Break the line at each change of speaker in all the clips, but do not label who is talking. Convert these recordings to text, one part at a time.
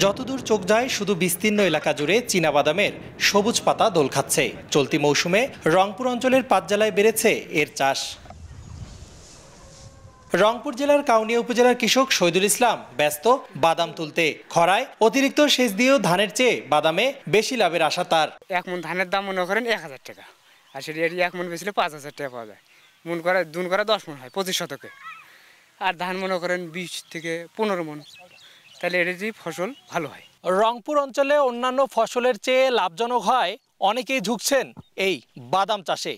যতদূর চোখ যায় শুধু বিস্তীর্ণ এলাকা জুড়ে চীনাবাদামের সবুজ পাতা দোল খাচ্ছে। চলতি মৌসুমে রংপুর অঞ্চলের 5 জেলায় বেড়েছে এর চাষ। রংপুর জেলার কাউনিয়া উপজেলার কৃষক শহীদুল ইসলাম ব্যস্ত বাদাম তুলতে। খরায় অতিরিক্ত সেচ দিয়েও ধানের চেয়ে বাদামে বেশি লাভের আশা তার।
এক মন ধানের দাম মনে করেন 1000 টাকা, আর সেটি এক মন বেচলে 5000 টাকা পাওয়া যায়। মন করে 10 মন হয় 25 শতকে, আর ধান মনে করেন 20 থেকে 15 মন, তাহলে এর যে ফসল ভালো হয়।
রংপুর অঞ্চলে অন্যান্য ফসলের চেয়ে লাভজনক হয় অনেকেই ঝুঁকছেন এই বাদাম চাষে।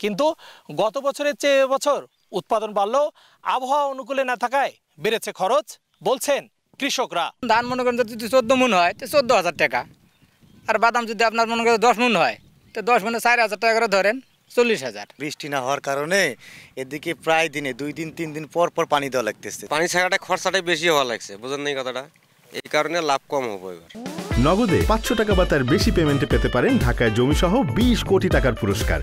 কিন্তু গত বছরের চেয়ে এবছর উৎপাদন বাড়লেও আবহাওয়া অনুকূলে না থাকায় বেড়েছে খরচ বলছেন কৃষকরা।
ধান মনে করেন যদি 14 মন হয় তো 14,000 টাকা, আর বাদাম যদি আপনার মনে করেন 10 মন হয় তো 10 মনে 4,000 টাকা করে ধরেন 40,000।
বৃষ্টি না হওয়ার কারণে এদিকে প্রায় দিনে 2 দিন 3 দিন পর পর পানি দেওয়া লাগতেছে।
পানি ছাড়াটা খরচাটাই বেশি হওয়া লাগছে, বুঝেন নাই কথাটা, এই কারণে লাভ কম হবে এবার।
নগদে 500 টাকা বা তার বেশি পেমেন্টে পেতে পারেন ঢাকায় জমিসহ 20 কোটি টাকার পুরস্কার।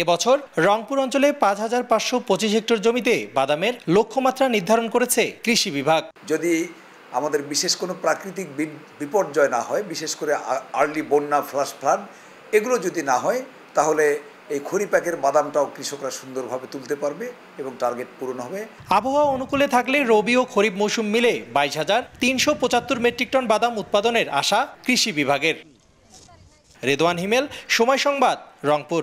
এবছর রংপুর অঞ্চলে 5,525 হেক্টর জমিতে বাদামের লক্ষ্যমাত্রা নির্ধারণ করেছে কৃষি বিভাগ।
যদি আমাদের বিশেষ কোনো প্রাকৃতিক বিপর্যয় না হয়, বিশেষ করে আর্লি বন্যা, ফ্লাশ ফ্লাড এগুলো যদি না হয়, তাহলে এই খরিফ একের বাদামটাও কৃষকরা সুন্দরভাবে তুলতে পারবে এবং টার্গেট পূরণ হবে।
আবহাওয়া অনুকূলে থাকলে রবি ও খরিফ মৌসুম মিলে 22,375 মেট্রিক টন বাদাম উৎপাদনের আশা কৃষি বিভাগের। রেদওয়ান হিমেল, সময় সংবাদ, রংপুর।